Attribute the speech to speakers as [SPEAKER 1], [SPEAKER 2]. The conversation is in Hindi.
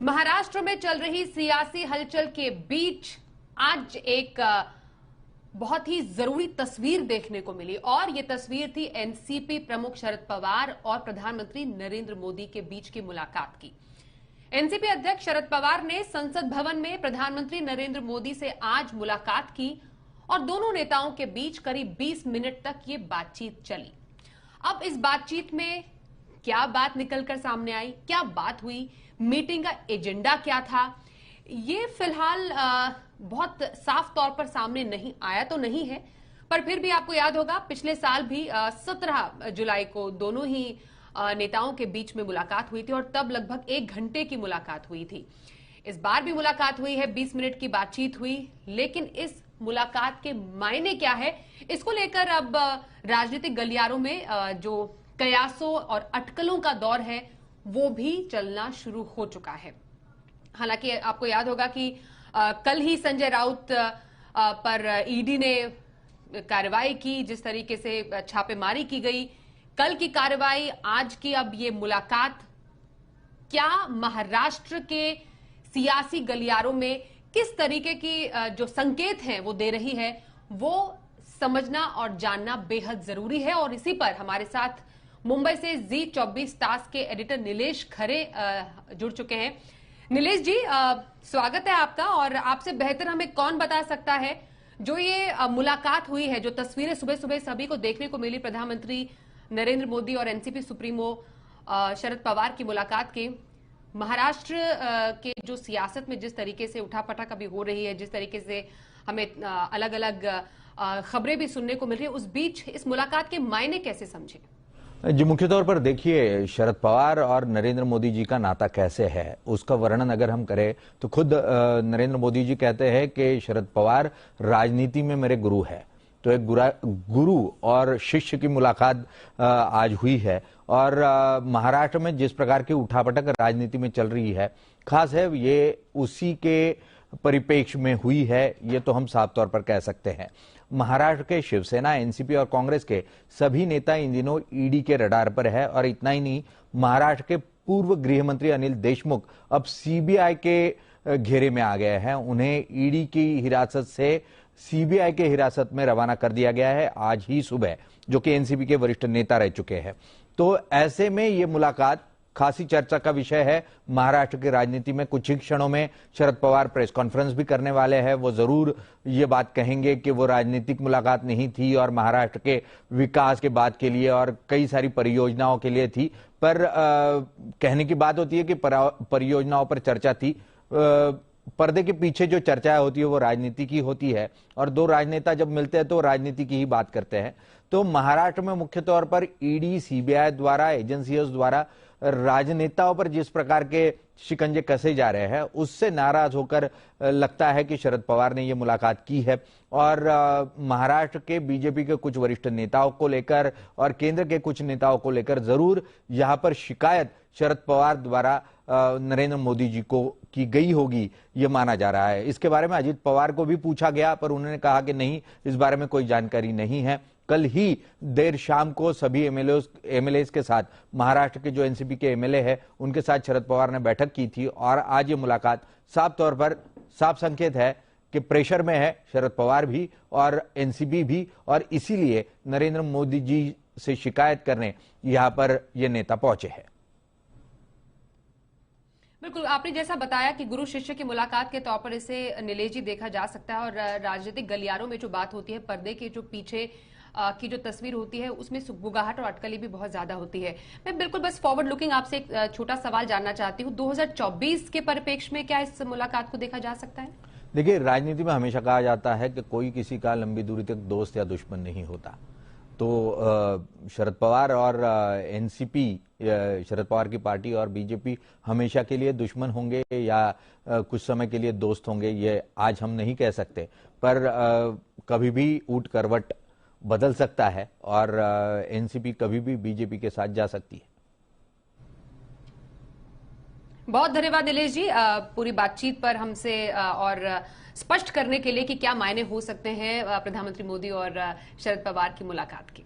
[SPEAKER 1] महाराष्ट्र में चल रही सियासी हलचल के बीच आज एक बहुत ही जरूरी तस्वीर देखने को मिली और ये तस्वीर थी एनसीपी प्रमुख शरद पवार और प्रधानमंत्री नरेंद्र मोदी के बीच की मुलाकात की। एनसीपी अध्यक्ष शरद पवार ने संसद भवन में प्रधानमंत्री नरेंद्र मोदी से आज मुलाकात की और दोनों नेताओं के बीच करीब 20 मिनट तक ये बातचीत चली। अब इस बातचीत में क्या बात निकलकर सामने आई, क्या बात हुई, मीटिंग का एजेंडा क्या था, ये फिलहाल बहुत साफ तौर पर सामने नहीं आया तो नहीं है, पर फिर भी आपको याद होगा पिछले साल भी 17 जुलाई को दोनों ही नेताओं के बीच में मुलाकात हुई थी और तब लगभग 1 घंटे की मुलाकात हुई थी। इस बार भी मुलाकात हुई है, 20 मिनट की बातचीत हुई, लेकिन इस मुलाकात के मायने क्या है, इसको लेकर अब राजनीतिक गलियारों में जो कयासों और अटकलों का दौर है वो भी चलना शुरू हो चुका है। हालांकि आपको याद होगा कि कल ही संजय राउत पर ईडी ने कार्रवाई की, जिस तरीके से छापेमारी की गई, कल की कार्रवाई, आज की अब ये मुलाकात, क्या महाराष्ट्र के सियासी गलियारों में किस तरीके की जो संकेत हैं वो दे रही है, वो समझना और जानना बेहद जरूरी है। और इसी पर हमारे साथ मुंबई से जी24 टास्क के एडिटर नीलेश खरे जुड़ चुके हैं। नीलेश जी, स्वागत है आपका। और आपसे बेहतर हमें कौन बता सकता है जो ये मुलाकात हुई है, जो तस्वीरें सुबह सुबह सभी को देखने को मिली प्रधानमंत्री नरेंद्र मोदी और एनसीपी सुप्रीमो शरद पवार की मुलाकात के, महाराष्ट्र के जो सियासत में जिस तरीके से उठापटक अभी हो रही है, जिस तरीके से हमें अलग अलग खबरें भी सुनने को मिल रही है, उस बीच इस मुलाकात के मायने कैसे समझे?
[SPEAKER 2] जी, मुख्य तौर पर देखिए, शरद पवार और नरेंद्र मोदी जी का नाता कैसे है उसका वर्णन अगर हम करें तो खुद नरेंद्र मोदी जी कहते हैं कि शरद पवार राजनीति में मेरे गुरु है। तो एक गुरु और शिष्य की मुलाकात आज हुई है और महाराष्ट्र में जिस प्रकार की उठापटक राजनीति में चल रही है, खास है ये उसी के परिप्रेक्ष्य में हुई है, ये तो हम साफ तौर पर कह सकते हैं। महाराष्ट्र के शिवसेना, एनसीपी और कांग्रेस के सभी नेता इन दिनों ईडी के रडार पर है और इतना ही नहीं, महाराष्ट्र के पूर्व गृह मंत्री अनिल देशमुख अब सीबीआई के घेरे में आ गए हैं। उन्हें ईडी की हिरासत से सीबीआई के हिरासत में रवाना कर दिया गया है आज ही सुबह, जो कि एनसीपी के वरिष्ठ नेता रह चुके हैं। तो ऐसे में ये मुलाकात खासी चर्चा का विषय है महाराष्ट्र की राजनीति में। कुछ ही क्षणों में शरद पवार प्रेस कॉन्फ्रेंस भी करने वाले हैं। वो जरूर ये बात कहेंगे कि वो राजनीतिक मुलाकात नहीं थी और महाराष्ट्र के विकास के बात के लिए और कई सारी परियोजनाओं के लिए थी, पर कहने की बात होती है कि परियोजनाओं पर चर्चा थी। पर्दे के पीछे जो चर्चा होती है वो राजनीति की होती है और दो राजनेता जब मिलते हैं तो राजनीति की ही बात करते हैं। तो महाराष्ट्र में मुख्य तौर पर ईडी, सीबीआई द्वारा, एजेंसियों द्वारा राजनेताओं पर जिस प्रकार के शिकंजे कसे जा रहे हैं, उससे नाराज होकर लगता है कि शरद पवार ने यह मुलाकात की है और महाराष्ट्र के बीजेपी के कुछ वरिष्ठ नेताओं को लेकर और केंद्र के कुछ नेताओं को लेकर जरूर यहां पर शिकायत शरद पवार द्वारा नरेंद्र मोदी जी को की गई होगी, यह माना जा रहा है। इसके बारे में अजित पवार को भी पूछा गया, पर उन्होंने कहा कि नहीं, इस बारे में कोई जानकारी नहीं है। कल ही देर शाम को सभी एमएलए के साथ, महाराष्ट्र के जो एनसीपी के एमएलए हैं उनके साथ शरद पवार ने बैठक की थी और आज ये मुलाकात साफ तौर पर साफ संकेत है कि प्रेशर में है शरद पवार भी और एनसीपी भी, और इसीलिए नरेंद्र मोदी जी से शिकायत करने यहां पर ये नेता पहुंचे हैं।
[SPEAKER 1] बिल्कुल, आपने जैसा बताया कि गुरु शिष्य की मुलाकात के तौर पर इसे नीलेश जी देखा जा सकता है और राजनीतिक गलियारों में जो बात होती है, पर्दे के जो पीछे की जो तस्वीर होती है उसमें सुगबुगाहट और अटकली भी बहुत ज्यादा होती है। मैं बिल्कुल बस फॉरवर्ड लुकिंग आपसे एक छोटा सवाल जानना चाहती हूँ, 2024 के परिप्रेक्ष्य में क्या इस मुलाकात को देखा जा सकता है? देखिए,
[SPEAKER 2] राजनीति में हमेशा कहा जाता है कि कोई किसी का लंबी दूरी तक दोस्त या दुश्मन नहीं होता। तो शरद पवार और एनसीपी, शरद पवार की पार्टी और बीजेपी हमेशा के लिए दुश्मन होंगे या कुछ समय के लिए दोस्त होंगे, ये आज हम नहीं कह सकते, पर कभी भी ऊट करवट बदल सकता है और एनसीपी कभी भी बीजेपी के साथ जा सकती है।
[SPEAKER 1] बहुत धन्यवाद नीलेश जी, पूरी बातचीत पर हमसे और स्पष्ट करने के लिए कि क्या मायने हो सकते हैं प्रधानमंत्री मोदी और शरद पवार की मुलाकात के।